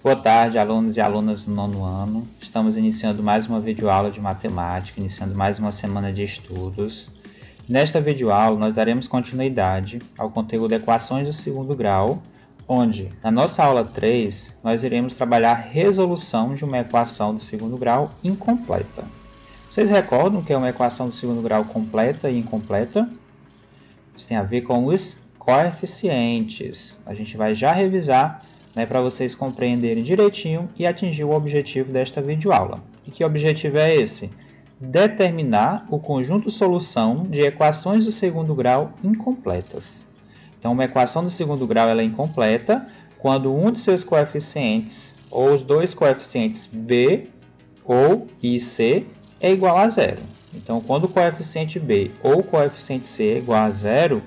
Boa tarde, alunos e alunas do nono ano. Estamos iniciando mais uma videoaula de matemática, iniciando mais uma semana de estudos. Nesta videoaula, nós daremos continuidade ao conteúdo Equações do segundo grau, onde, na nossa aula 3, nós iremos trabalhar a resolução de uma equação do segundo grau incompleta. Vocês recordam que é uma equação do segundo grau completa e incompleta? Isso tem a ver com os coeficientes. A gente vai já revisar, para vocês compreenderem direitinho e atingir o objetivo desta videoaula. E que objetivo é esse? Determinar o conjunto solução de equações do segundo grau incompletas. Então, uma equação do segundo grau ela é incompleta quando um de seus coeficientes, ou os dois coeficientes b ou i e c, é igual a zero. Então, quando o coeficiente b ou o coeficiente c é igual a zero,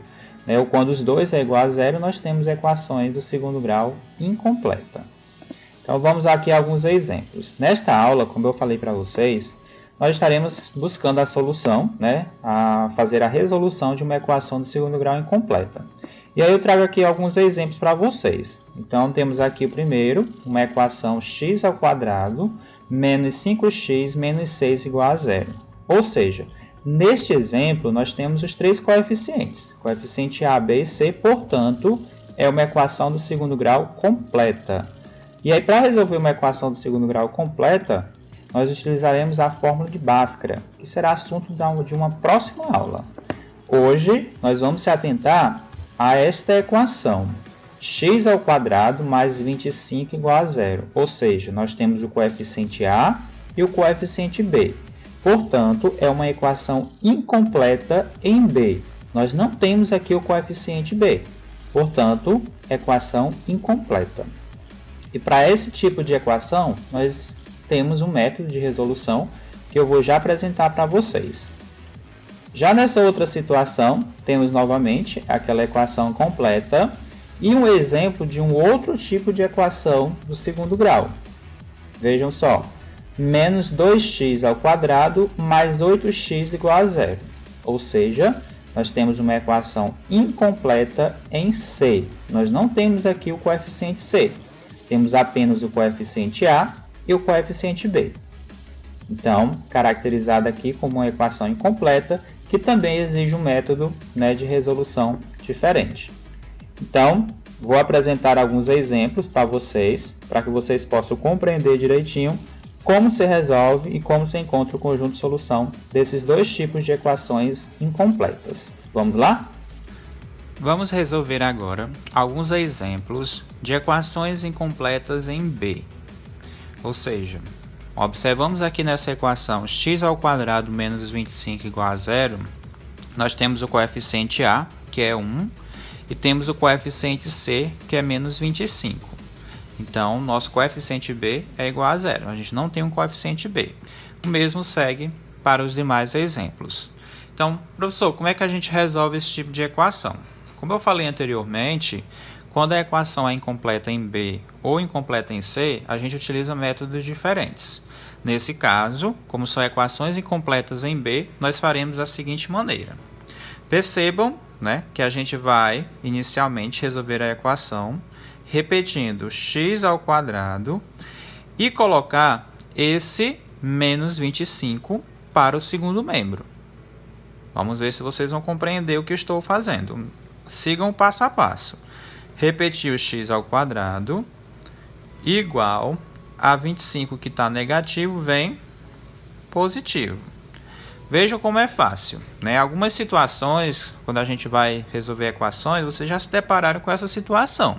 ou quando os dois é igual a zero, nós temos equações do segundo grau incompleta. Então, vamos aqui a alguns exemplos. Nesta aula, como eu falei para vocês, nós estaremos buscando a solução, a fazer a resolução de uma equação do segundo grau incompleta. E aí eu trago aqui alguns exemplos para vocês. Então, temos aqui o primeiro, uma equação x ao quadrado menos 5x menos 6 igual a zero. Ou seja, neste exemplo, nós temos os três coeficientes, coeficiente a, b e c, portanto, é uma equação do segundo grau completa. E aí, para resolver uma equação do segundo grau completa, nós utilizaremos a fórmula de Bhaskara, que será assunto de uma próxima aula. Hoje, nós vamos se atentar a esta equação, x ao quadrado mais 25 igual a zero. Ou seja, nós temos o coeficiente a e o coeficiente b. Portanto, é uma equação incompleta em b. Nós não temos aqui o coeficiente b. Portanto, equação incompleta. E para esse tipo de equação, nós temos um método de resolução que eu vou já apresentar para vocês. Já nessa outra situação, temos novamente aquela equação completa e um exemplo de um outro tipo de equação do segundo grau. Vejam só. Menos 2x ao quadrado mais 8x igual a zero. Ou seja, nós temos uma equação incompleta em C. Nós não temos aqui o coeficiente C. Temos apenas o coeficiente A e o coeficiente B. Então, caracterizada aqui como uma equação incompleta, que também exige um método de resolução diferente. Então, vou apresentar alguns exemplos para vocês, para que vocês possam compreender direitinho como se resolve e como se encontra o conjunto de solução desses dois tipos de equações incompletas. Vamos lá? Vamos resolver agora alguns exemplos de equações incompletas em B. Ou seja, observamos aqui nessa equação x ao quadrado menos 25 igual a zero, nós temos o coeficiente a, que é 1, e temos o coeficiente c, que é menos 25. Então, nosso coeficiente b é igual a zero. A gente não tem um coeficiente b. O mesmo segue para os demais exemplos. Então, professor, como é que a gente resolve esse tipo de equação? Como eu falei anteriormente, quando a equação é incompleta em b ou incompleta em c, a gente utiliza métodos diferentes. Nesse caso, como são equações incompletas em b, nós faremos da seguinte maneira. Percebam, que a gente vai inicialmente resolver a equação repetindo x ao quadrado e colocar esse menos 25 para o segundo membro. Vamos ver se vocês vão compreender o que eu estou fazendo. Sigam o passo a passo. Repetir o x ao quadrado igual a 25 que está negativo vem positivo. Vejam como é fácil. Algumas situações, quando a gente vai resolver equações, vocês já se depararam com essa situação.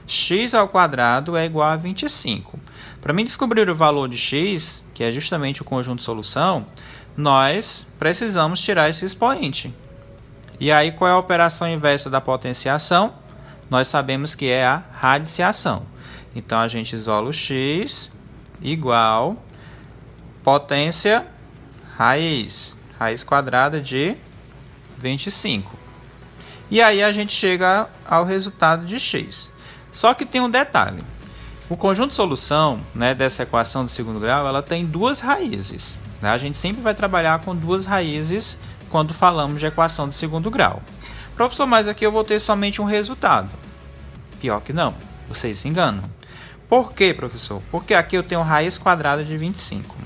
X ao quadrado é igual a 25. Para mim descobrir o valor de x, que é justamente o conjunto de solução, nós precisamos tirar esse expoente. E aí, qual é a operação inversa da potenciação? Nós sabemos que é a radiciação. Então, a gente isola o x igual potência raiz quadrada de 25. E aí, a gente chega ao resultado de x. Só que tem um detalhe. O conjunto de solução dessa equação do segundo grau, ela tem duas raízes. A gente sempre vai trabalhar com duas raízes quando falamos de equação de segundo grau. Professor, mas aqui eu vou ter somente um resultado. Pior que não, vocês se enganam. Por quê, professor? Porque aqui eu tenho raiz quadrada de 25.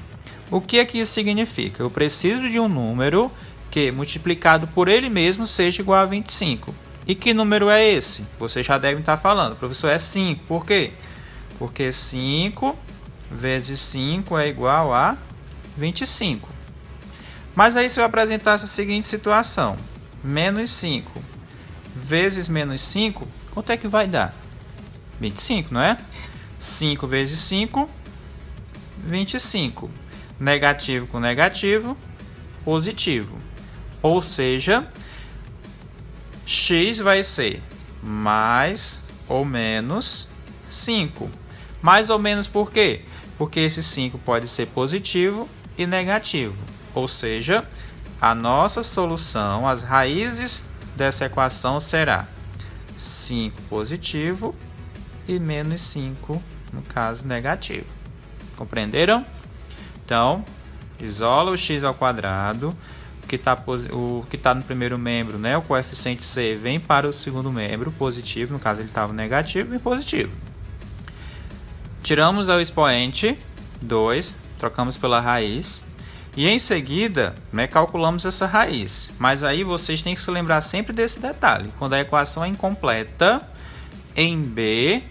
O que é que isso significa? Eu preciso de um número que, multiplicado por ele mesmo, seja igual a 25. E que número é esse? Vocês já devem estar falando. Professor, é 5. Por quê? Porque 5 vezes 5 é igual a 25. Mas aí se eu apresentasse a seguinte situação. Menos 5 vezes menos 5, quanto é que vai dar? 25, não é? 5 vezes 5, 25. Negativo com negativo, positivo. Ou seja, x vai ser mais ou menos 5. Mais ou menos por quê? Porque esse 5 pode ser positivo e negativo. Ou seja, a nossa solução, as raízes dessa equação será 5 positivo e menos 5, no caso, negativo. Compreenderam? Então, isola o x ao quadrado. O que está no primeiro membro, né, o coeficiente c, vem para o segundo membro, positivo, no caso ele estava negativo e positivo. Tiramos o expoente, 2, trocamos pela raiz, e em seguida, né, calculamos essa raiz. Mas aí vocês têm que se lembrar sempre desse detalhe. Quando a equação é incompleta, em B,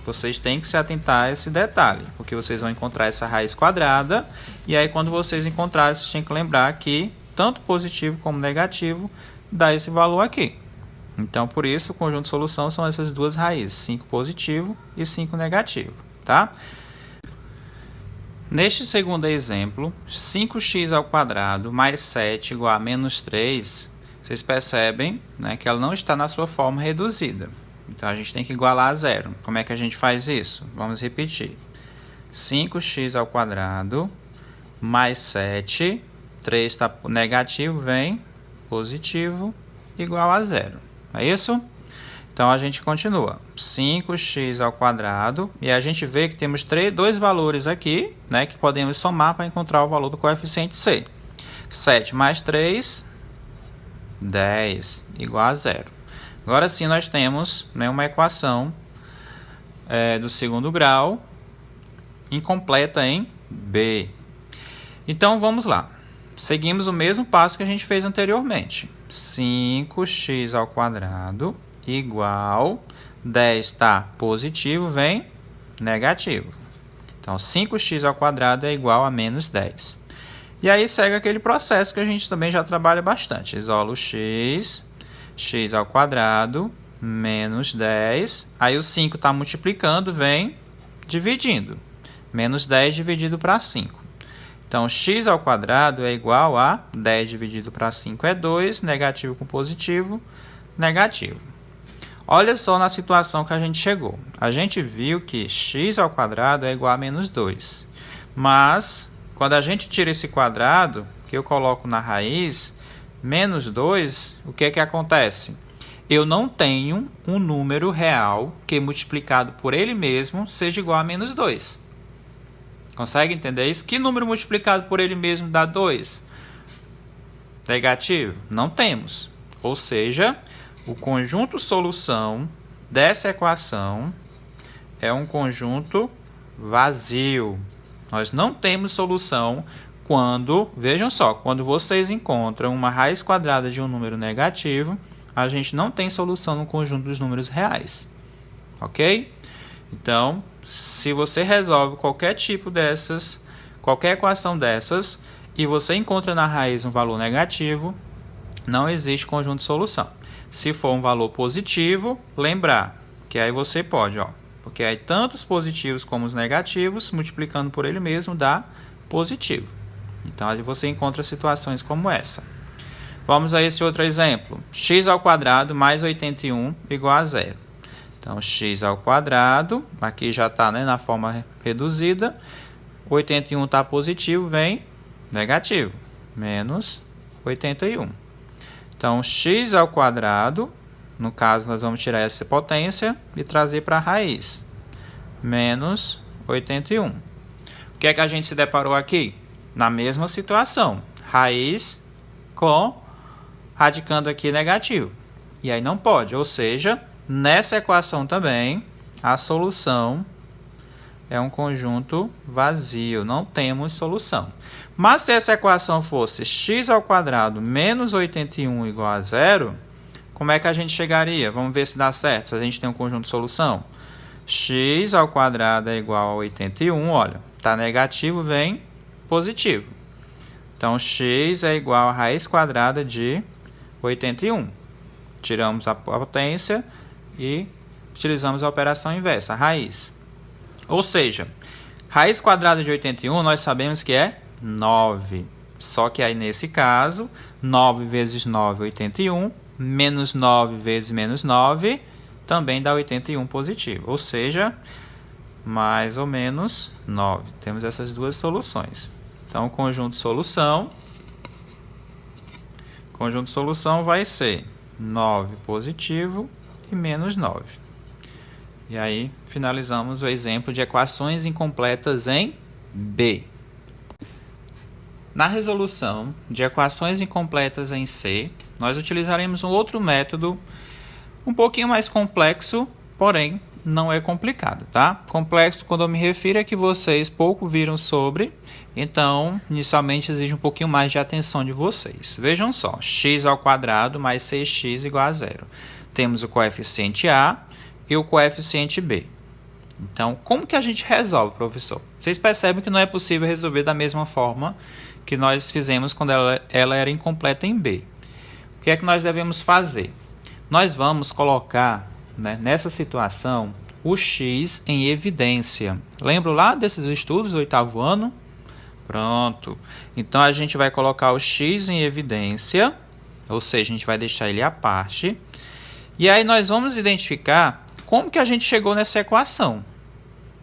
vocês têm que se atentar a esse detalhe, porque vocês vão encontrar essa raiz quadrada, e aí quando vocês encontrarem, vocês têm que lembrar que tanto positivo como negativo dá esse valor aqui. Então, por isso, o conjunto de solução são essas duas raízes, 5 positivo e 5 negativo, tá? Neste segundo exemplo, 5x ao quadrado mais 7 igual a menos 3, vocês percebem, né, que ela não está na sua forma reduzida. Então, a gente tem que igualar a zero. Como é que a gente faz isso? Vamos repetir. 5x ao quadrado mais 7, 3 está negativo, vem positivo, igual a zero. É isso? Então, a gente continua. 5x ao quadrado. E a gente vê que temos dois valores aqui, né, que podemos somar para encontrar o valor do coeficiente c. 7 mais 3, 10, igual a zero. Agora sim, nós temos, né, uma equação do segundo grau incompleta em B. Então, vamos lá. Seguimos o mesmo passo que a gente fez anteriormente. 5x ao quadrado igual 10 está positivo, vem negativo. Então, 5x ao quadrado é igual a menos 10. E aí segue aquele processo que a gente também já trabalha bastante. Isola o x ao quadrado menos 10. Aí o 5 está multiplicando, vem dividindo. Menos 10 dividido para 5. Então, x ao quadrado é igual a 10 dividido para 5 é 2, negativo com positivo, negativo. Olha só na situação que a gente chegou. A gente viu que x ao quadrado é igual a menos 2. Mas, quando a gente tira esse quadrado, que eu coloco na raiz, menos 2, o que é que acontece? Eu não tenho um número real que multiplicado por ele mesmo seja igual a menos 2. Consegue entender isso? Que número multiplicado por ele mesmo dá 2? Negativo? Não temos. Ou seja, o conjunto solução dessa equação é um conjunto vazio. Nós não temos solução quando, vejam só, quando vocês encontram uma raiz quadrada de um número negativo, a gente não tem solução no conjunto dos números reais. Ok? Então, se você resolve qualquer equação dessas, e você encontra na raiz um valor negativo, não existe conjunto de solução. Se for um valor positivo, lembrar que aí você pode, porque aí tanto os positivos como os negativos, multiplicando por ele mesmo, dá positivo. Então, aí você encontra situações como essa. Vamos a esse outro exemplo. X ao quadrado mais 81 igual a zero. Então, x ao quadrado, aqui já está, né, na forma reduzida. 81 está positivo, vem negativo, menos 81. Então, x ao quadrado, no caso, nós vamos tirar essa potência e trazer para a raiz, menos 81. O que é que a gente se deparou aqui? Na mesma situação, raiz com radicando aqui negativo. E aí não pode, ou seja, nessa equação também, a solução é um conjunto vazio, não temos solução. Mas se essa equação fosse x² menos 81 igual a zero, como é que a gente chegaria? Vamos ver se dá certo, se a gente tem um conjunto de solução. X² é igual a 81, olha, está negativo, vem positivo. Então, x é igual a raiz quadrada de 81. Tiramos a potência e utilizamos a operação inversa, a raiz. Ou seja, raiz quadrada de 81 nós sabemos que é 9. Só que aí nesse caso, 9 vezes 9 é 81, menos 9 vezes menos 9 também dá 81 positivo. Ou seja, mais ou menos 9. Temos essas duas soluções. Então, o conjunto solução vai ser 9 positivo e menos 9. E aí, finalizamos o exemplo de equações incompletas em B. Na resolução de equações incompletas em C, nós utilizaremos um outro método um pouquinho mais complexo, porém não é complicado, tá? Complexo quando eu me refiro é que vocês pouco viram sobre, então inicialmente exige um pouquinho mais de atenção de vocês. Vejam só, x² mais 6x igual a zero. Temos o coeficiente A e o coeficiente B. Então, como que a gente resolve, professor? Vocês percebem que não é possível resolver da mesma forma que nós fizemos quando ela era incompleta em B. O que é que nós devemos fazer? Nós vamos colocar, né, nessa situação o x em evidência. Lembra lá desses estudos do 8º ano? Pronto. Então, a gente vai colocar o x em evidência, ou seja, a gente vai deixar ele à parte. E aí nós vamos identificar como que a gente chegou nessa equação,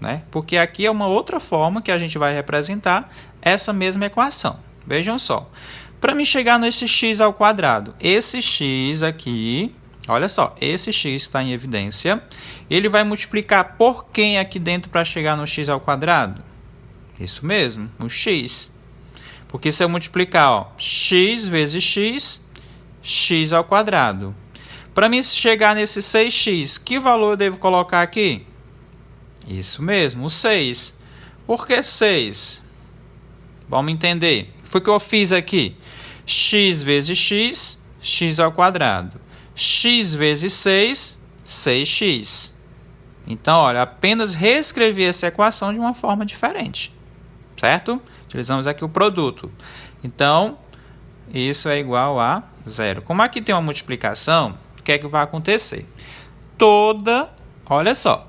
né? Porque aqui é uma outra forma que a gente vai representar essa mesma equação. Vejam só. Para mim chegar nesse x², esse x aqui, olha só, esse x está em evidência, ele vai multiplicar por quem aqui dentro para chegar no x²? Isso mesmo, o x. Porque se eu multiplicar, ó, x vezes x, x². Para mim chegar nesse 6x, que valor eu devo colocar aqui? Isso mesmo, o 6. Por que 6? Vamos entender. Foi o que eu fiz aqui. X vezes x, x². X vezes 6, 6x. Então, olha, apenas reescrevi essa equação de uma forma diferente. Certo? Utilizamos aqui o produto. Então, isso é igual a zero. Como aqui tem uma multiplicação, o que é que vai acontecer? Olha só,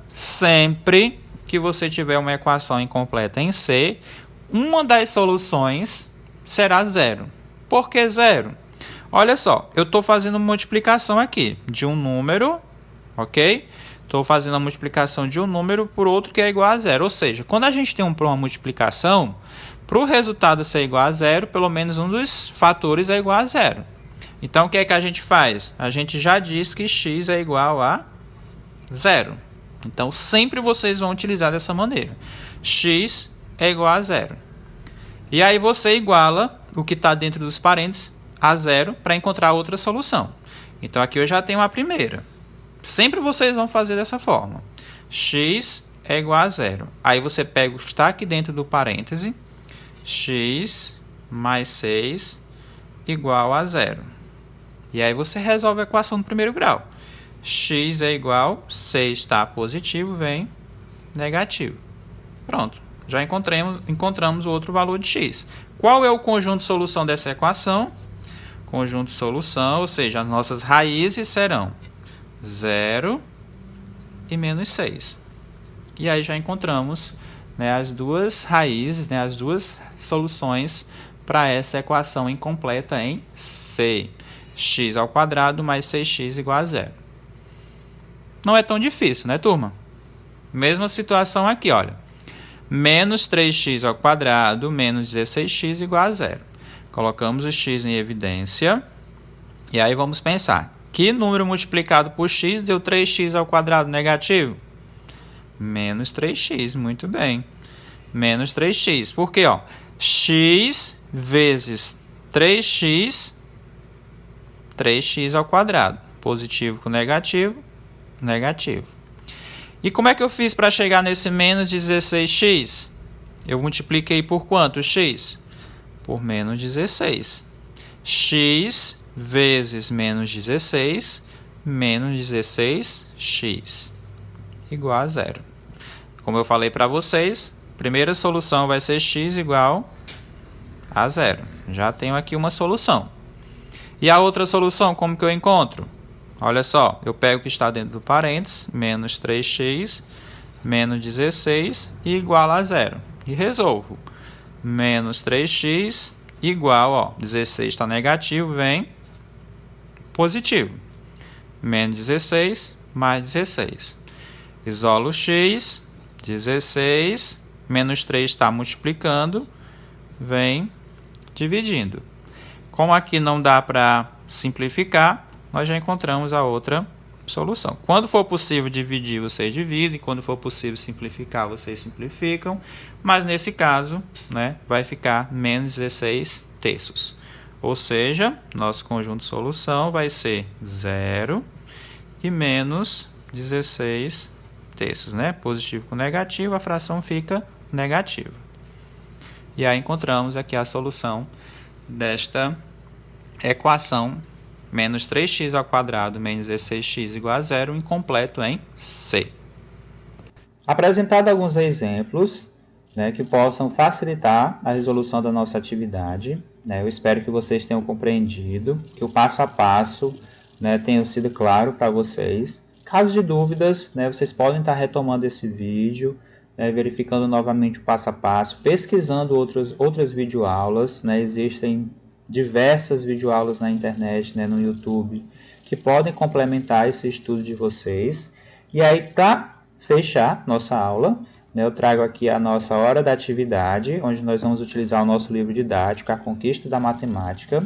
sempre que você tiver uma equação incompleta em C, uma das soluções será zero. Por que zero? Olha só, eu estou fazendo uma multiplicação aqui de um número, ok? Estou fazendo a multiplicação de um número por outro que é igual a zero. Ou seja, quando a gente tem uma multiplicação, para o resultado ser igual a zero, pelo menos um dos fatores é igual a zero. Então, o que é que a gente faz? A gente já diz que x é igual a zero. Então, sempre vocês vão utilizar dessa maneira. X é igual a zero. E aí, você iguala o que está dentro dos parênteses a zero para encontrar outra solução. Então, aqui eu já tenho a primeira. Sempre vocês vão fazer dessa forma. X é igual a zero. Aí, você pega o que está aqui dentro do parêntese. X mais 6 igual a zero. E aí você resolve a equação do primeiro grau. X é igual, 6 está positivo, vem negativo. Pronto, já encontramos o outro valor de x. Qual é o conjunto de solução dessa equação? Conjunto de solução, ou seja, as nossas raízes serão 0 e menos 6. E aí já encontramos, né, as duas raízes, né, as duas soluções para essa equação incompleta em C. x² mais 6x igual a zero. Não é tão difícil, né, turma? Mesma situação aqui, olha. Menos 3x² menos 16x igual a zero. Colocamos o x em evidência. E aí vamos pensar. Que número multiplicado por x deu 3x² negativo? Menos 3x, muito bem. Menos 3x. Por quê? Ó, x vezes 3x, 3x². Positivo com negativo, negativo. E como é que eu fiz para chegar nesse menos 16x? Eu multipliquei por quanto x? Por menos 16. X vezes menos 16, menos 16x, igual a zero. Como eu falei para vocês, a primeira solução vai ser x igual a zero. Já tenho aqui uma solução. E a outra solução, como que eu encontro? Olha só, eu pego o que está dentro do parênteses, menos 3x, menos 16, igual a zero. E resolvo. Menos 3x igual, ó, 16 está negativo, vem positivo. Menos 16 mais 16. Isolo x, 16, menos 3 está multiplicando, vem dividindo. Como aqui não dá para simplificar, nós já encontramos a outra solução. Quando for possível dividir, vocês dividem. Quando for possível simplificar, vocês simplificam. Mas nesse caso, né, vai ficar menos 16 terços. Ou seja, nosso conjunto de solução vai ser 0 e menos 16 terços. Né? Positivo com negativo, a fração fica negativa. E aí encontramos aqui a solução desta equação menos 3x ao quadrado menos 16x igual a zero, incompleto em C. Apresentado alguns exemplos, né, que possam facilitar a resolução da nossa atividade, né, eu espero que vocês tenham compreendido, que o passo a passo, né, tenha sido claro para vocês. Caso de dúvidas, né, vocês podem estar retomando esse vídeo, né, verificando novamente o passo a passo, pesquisando outras videoaulas, né, existem diversas videoaulas na internet, né, no YouTube, que podem complementar esse estudo de vocês. E aí, para fechar nossa aula, né, eu trago aqui a nossa hora da atividade, onde nós vamos utilizar o nosso livro didático, A Conquista da Matemática,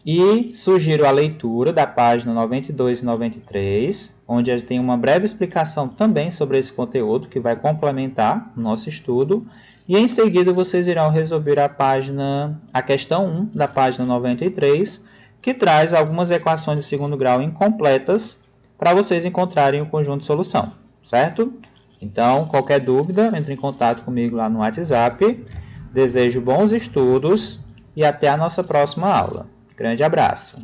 e sugiro a leitura da página 92 e 93, onde tem uma breve explicação também sobre esse conteúdo, que vai complementar o nosso estudo. E em seguida vocês irão resolver a questão 1 da página 93, que traz algumas equações de segundo grau incompletas para vocês encontrarem o conjunto de solução, certo? Então, qualquer dúvida, entre em contato comigo lá no WhatsApp. Desejo bons estudos e até a nossa próxima aula. Grande abraço!